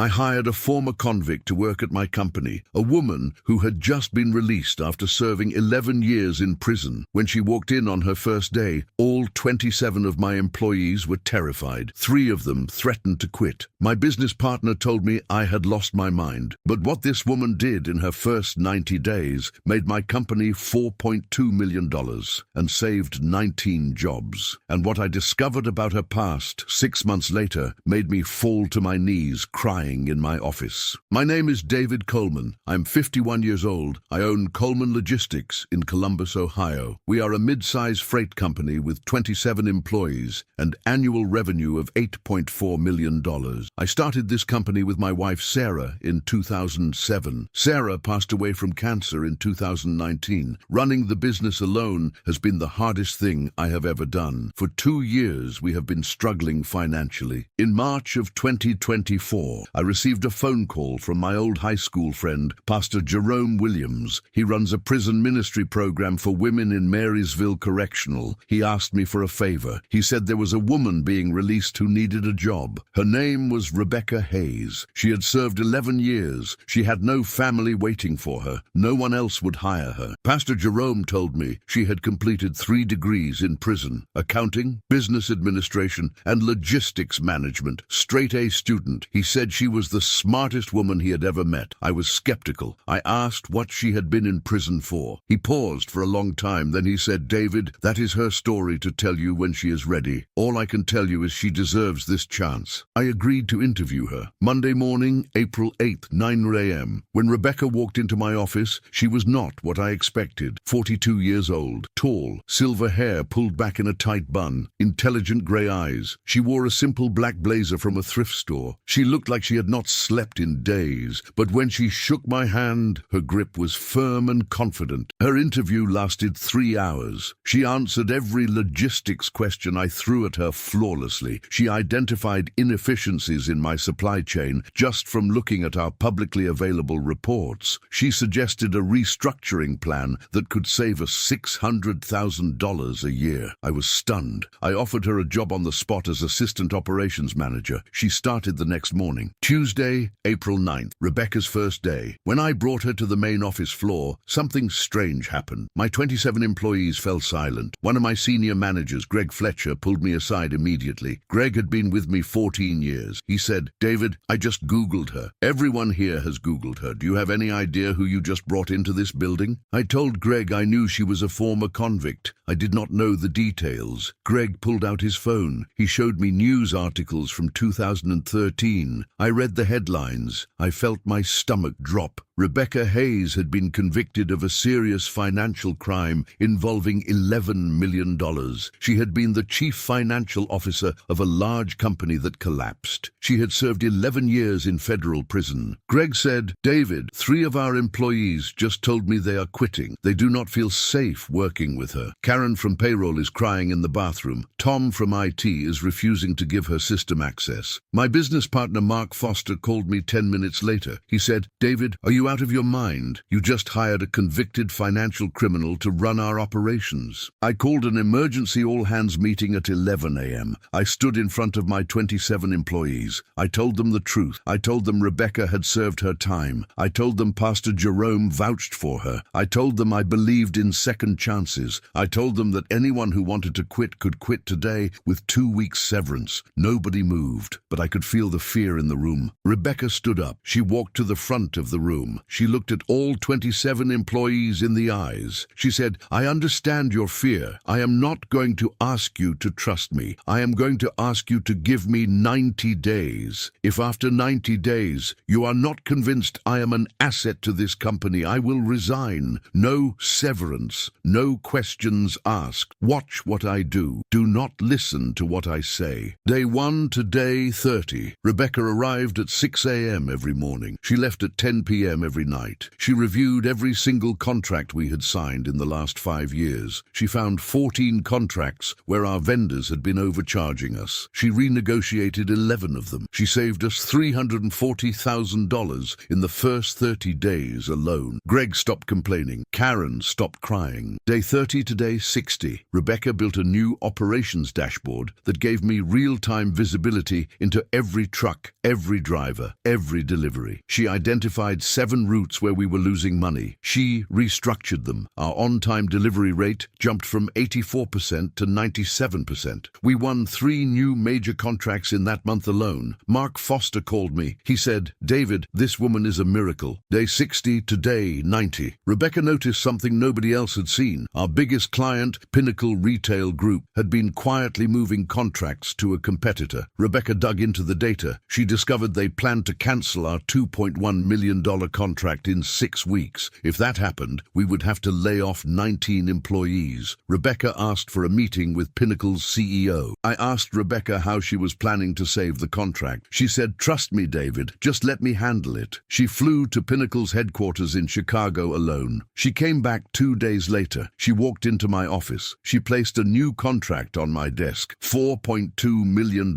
I hired a former convict to work at my company, a woman who had just been released after serving 11 years in prison. When she walked in on her first day, all 27 of my employees were terrified. 3 of them threatened to quit. My business partner told me I had lost my mind. But what this woman did in her first 90 days made my company $4.2 million and saved 19 jobs. And what I discovered about her past 6 months later made me fall to my knees crying in my office. My name is David Coleman. I'm 51 years old. I own Coleman Logistics in Columbus, Ohio. We are a mid-size freight company with 27 employees and annual revenue of $8.4 million. I started this company with my wife Sarah in 2007. Sarah passed away from cancer in 2019. Running the business alone has been the hardest thing I have ever done. For 2 years we have been struggling financially. In March of 2024, I received a phone call from my old high school friend, Pastor Jerome Williams. He runs a prison ministry program for women in Marysville Correctional. He asked me for a favor. He said there was a woman being released who needed a job. Her name was Rebecca Hayes. She had served 11 years. She had no family waiting for her. No one else would hire her. Pastor Jerome told me she had completed 3 degrees in prison: accounting, business administration, and logistics management. Straight A student. He said she was the smartest woman he had ever met. I was skeptical. I asked what she had been in prison for. He paused for a long time, then he said, "David, that is her story to tell you when she is ready. All I can tell you is she deserves this chance." I agreed to interview her. Monday morning, April 8th, 9 a.m. When Rebecca walked into my office, she was not what I expected. 42 years old, tall, silver hair pulled back in a tight bun, intelligent gray eyes. She wore a simple black blazer from a thrift store. She looked like she had not slept in days, but when she shook my hand, her grip was firm and confident. Her interview lasted 3 hours. She answered every logistics question I threw at her flawlessly. She identified inefficiencies in my supply chain just from looking at our publicly available reports. She suggested a restructuring plan that could save us $600,000 a year. I was stunned. I offered her a job on the spot as assistant operations manager. She started the next morning. Tuesday, April 9th, Rebecca's first day. When I brought her to the main office floor, something strange happened. My 27 employees fell silent. One of my senior managers, Greg Fletcher, pulled me aside immediately. Greg had been with me 14 years. He said, "David, I just Googled her. Everyone here has Googled her. Do you have any idea who you just brought into this building?" I told Greg I knew she was a former convict. I did not know the details. Greg pulled out his phone. He showed me news articles from 2013. I read the headlines. I felt my stomach drop. Rebecca Hayes had been convicted of a serious financial crime involving $11 million. She had been the chief financial officer of a large company that collapsed. She had served 11 years in federal prison. Greg said, "David, 3 of our employees just told me they are quitting. They do not feel safe working with her. Karen from payroll is crying in the bathroom. Tom from IT is refusing to give her system access." My business partner Mark Foster called me 10 minutes later. He said, "David, are you out of your mind? You just hired a convicted financial criminal to run our operations." I called an emergency all-hands meeting at 11 a.m. I stood in front of my 27 employees. I told them the truth. I told them Rebecca had served her time. I told them Pastor Jerome vouched for her. I told them I believed in second chances. I told them that anyone who wanted to quit could quit today with 2 weeks severance. Nobody moved, but I could feel the fear in the room. Rebecca stood up. She walked to the front of the room. She looked at all 27 employees in the eyes. She said, "I understand your fear. I am not going to ask you to trust me. I am going to ask you to give me 90 days. If after 90 days you are not convinced I am an asset to this company, I will resign. No severance. No questions asked. Watch what I do. Do not listen to what I say." Day 1 to day 30. Rebecca arrived at 6 a.m. every morning. She left at 10 p.m. them every night. She reviewed every single contract we had signed in the last 5 years. She found 14 contracts where our vendors had been overcharging us. She renegotiated 11 of them. She saved us $340,000 in the first 30 days alone. Greg stopped complaining. Karen stopped crying. Day 30 to day 60, Rebecca built a new operations dashboard that gave me real-time visibility into every truck, every driver, every delivery. She identified 7 routes where we were losing money. She restructured them. Our on-time delivery rate jumped from 84% to 97%. We won 3 new major contracts in that month alone. Mark Foster called me. He said, "David, this woman is a miracle." Day 60 to day 90. Rebecca noticed something nobody else had seen. Our biggest client, Pinnacle Retail Group, had been quietly moving contracts to a competitor. Rebecca dug into the data. She discovered they planned to cancel our $2.1 million contract in 6 weeks. If that happened, we would have to lay off 19 employees. Rebecca asked for a meeting with Pinnacle's CEO. I asked Rebecca how she was planning to save the contract. She said, "Trust me, David, just let me handle it." She flew to Pinnacle's headquarters in Chicago alone. She came back 2 days later. She walked into my office. She placed a new contract on my desk. $4.2 million,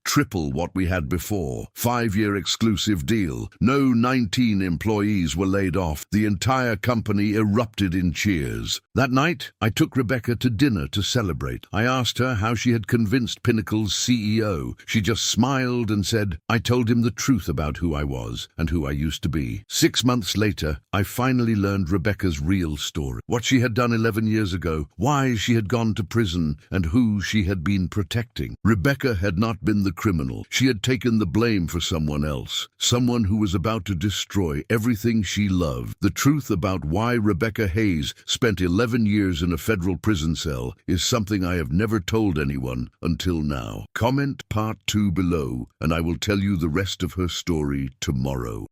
triple what we had before. 5-year exclusive deal. No 19 employees were laid off. The entire company erupted in cheers. That night, I took Rebecca to dinner to celebrate. I asked her how she had convinced Pinnacle's CEO. She just smiled and said, "I told him the truth about who I was and who I used to be." 6 months later, I finally learned Rebecca's real story. What she had done 11 years ago, why she had gone to prison, and who she had been protecting. Rebecca had not been the criminal. She had taken the blame for someone else, someone who was about to destroy everything she loved. The truth about why Rebecca Hayes spent 11 years in a federal prison cell is something I have never told anyone until now. Comment part 2 below, and I will tell you the rest of her story tomorrow.